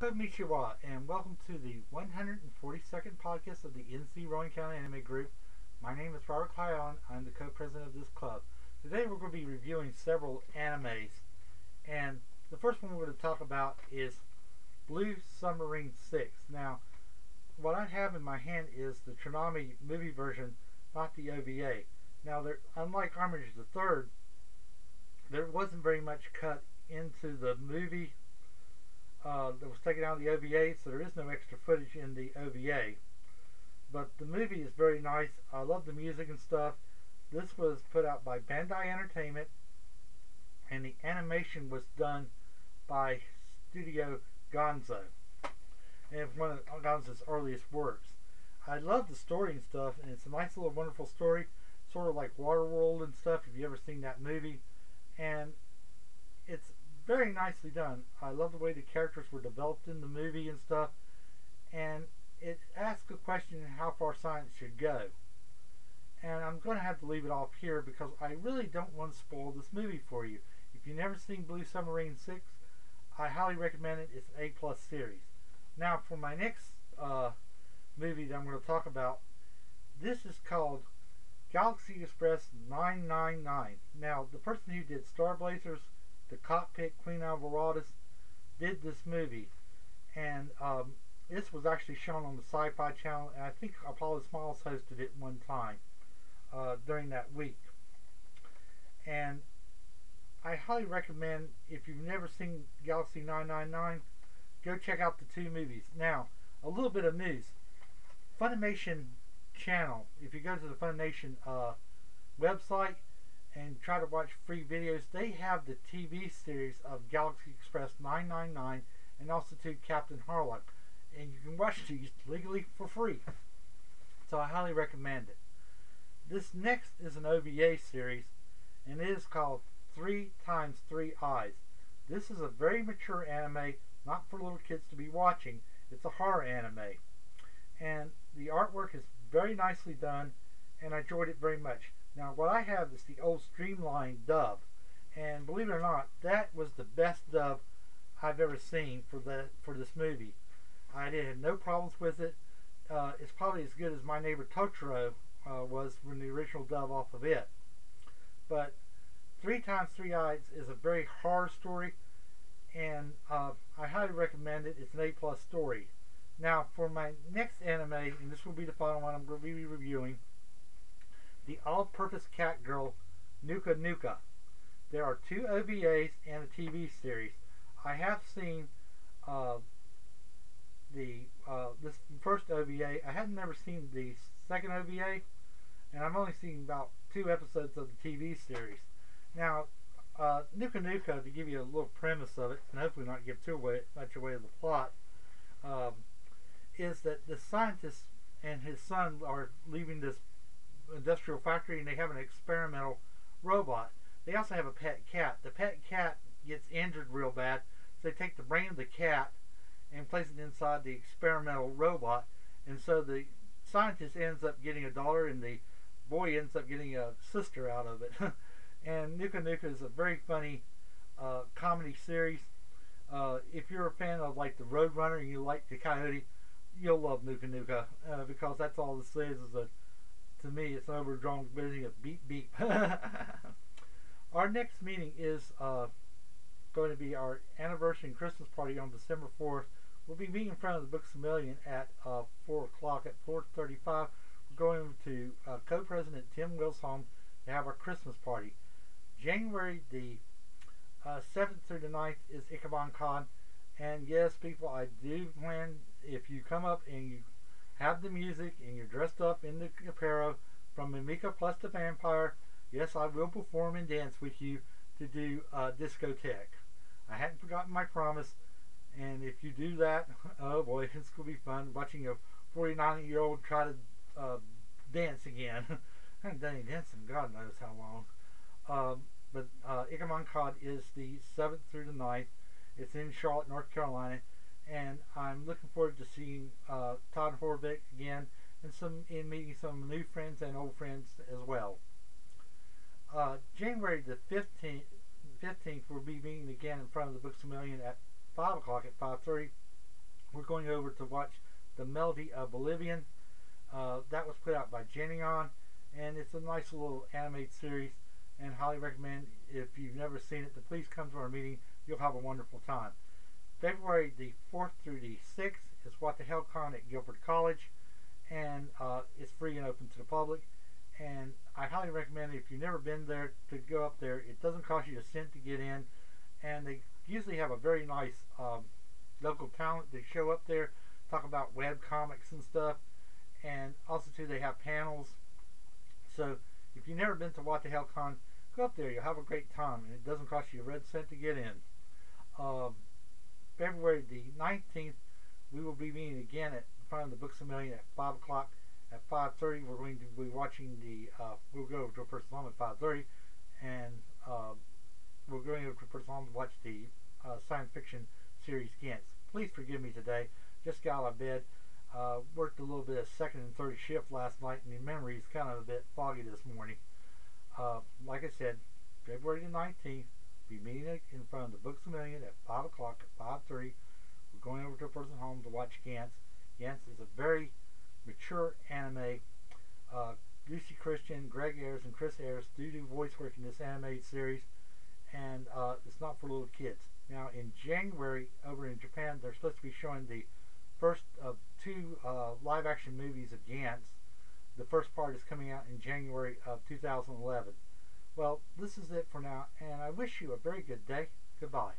Konnichiwa, and welcome to the 142nd podcast of the Rowan County Anime Group. My name is Robert Clyon. I'm the co-president of this club. Today we're going to be reviewing several animes, and the first one we're going to talk about is Blue Submarine 6. Now, what I have in my hand is the Tsunami movie version, not the OVA. Now, unlike Armitage the Third, there wasn't very much cut into the movie that was taken out of the OVA, so there is no extra footage in the OVA. But the movie is very nice. I love the music and stuff. This was put out by Bandai Entertainment, and the animation was done by Studio Gonzo, and it's one of Gonzo's earliest works. I love the story and stuff, and it's a nice little wonderful story, sort of like Waterworld and stuff, if you've ever seen that movie. And it's very nicely done. I love the way the characters were developed in the movie and stuff, and it asks a question how far science should go. And I'm going to have to leave it off here because I really don't want to spoil this movie for you. If you've never seen Blue Submarine 6, I highly recommend it. It's an A+ series. Now, for my next movie that I'm going to talk about, this is called Galaxy Express 999. Now, the person who did Star Blazers, The Cockpit, Queen Alvarado's, did this movie, and this was actually shown on the Sci-Fi Channel, and I think Apollo Smiles hosted it one time during that week. And I highly recommend, if you've never seen Galaxy 999, go check out the two movies. Now, a little bit of news. Funimation channel, if you go to the Funimation website and try to watch free videos, they have the TV series of Galaxy Express 999 and also to Captain Harlock, and you can watch these legally for free, so I highly recommend it. This next is an OVA series, and it is called 3 times 3 Eyes. This is a very mature anime, not for little kids to be watching. It's a horror anime, and the artwork is very nicely done, and I enjoyed it very much. Now, what I have is the old streamlined dub, and believe it or not, that was the best dub I've ever seen for this movie. I had no problems with it. It's probably as good as My Neighbor Totoro was when the original dub off of it. But 3 times 3 Eyes is a very horror story, and I highly recommend it. It's an A+ story. Now, for my next anime, and this will be the final one I'm going to be reviewing, The All-Purpose Cat Girl, Nuka Nuka. There are 2 OVAs and a TV series. I have seen this first OVA. I have never seen the second OVA, and I've only seen about 2 episodes of the TV series. Now, Nuka Nuka, to give you a little premise of it, and hopefully not give much away of the plot, is that the scientist and his son are leaving this industrial factory, and they have an experimental robot. They also have a pet cat. The pet cat gets injured real bad, so they take the brain of the cat and place it inside the experimental robot, and so the scientist ends up getting a daughter, and the boy ends up getting a sister out of it. And Nuka Nuka is a very funny comedy series. If you're a fan of like the Roadrunner and you like the Coyote, you'll love Nuka Nuka, because that's all this is to me, it's an overdrawn version of beep beep. Our next meeting is going to be our anniversary and Christmas party on December 4th. We'll be meeting in front of the Books A Million at 4 o'clock. At 4:35, we're going to co-president Tim Will's home to have our Christmas party. January the 7th through the 9th is Ichabod Con, and yes, people, I do plan, if you come up and you have the music and you're dressed up in the apparel from Mimika Plus the Vampire, yes, I will perform and dance with you to do discotheque. I hadn't forgotten my promise, and if you do that, oh boy, it's going to be fun watching a 49-year-old try to dance again. I haven't done any dancing, God knows how long. But Ichabod Con is the 7th through the 9th. It's in Charlotte, North Carolina, and I'm looking forward to seeing Todd Horvick again, and meeting some new friends and old friends as well. January the 15th, we'll be meeting again in front of the Books A Million at 5 o'clock at 5:30. we're going over to watch The Melody of Bolivian. That was put out by Geneon, and it's a nice little animated series, and highly recommend. If you've never seen it, to please come to our meeting. You'll have a wonderful time. February the 4th through the 6th is What the Hell Con at Guilford College, and it's free and open to the public. And I highly recommend it if you've never been there to go up there. It doesn't cost you a cent to get in, and they usually have a very nice local talent that show up there, talk about web comics and stuff, and also too they have panels. So if you've never been to What the Hell Con, go up there. You'll have a great time, and it doesn't cost you a red cent to get in. February the 19th, we will be meeting again at front of the Books a Million at 5 o'clock. At 5:30, we're going to be watching we'll go over to a person's home at 5:30, and we're going over to a person's home to watch the science fiction series Gantz. Please forgive me today. Just got out of bed. Worked a little bit of second and third shift last night, and the memory is kind of a bit foggy this morning. Like I said, February the 19th, we'll be meeting in front of the Books a Million at 5 o'clock at 5:30. We're going over to a person's home to watch Gantz. Gantz is a very mature anime. Lucy Christian, Greg Ayers, and Chris Ayers do voice work in this animated series, and it's not for little kids. Now, in January, over in Japan, they're supposed to be showing the first of two live-action movies of Gantz. The first part is coming out in January of 2011. Well, this is it for now, and I wish you a very good day. Goodbye.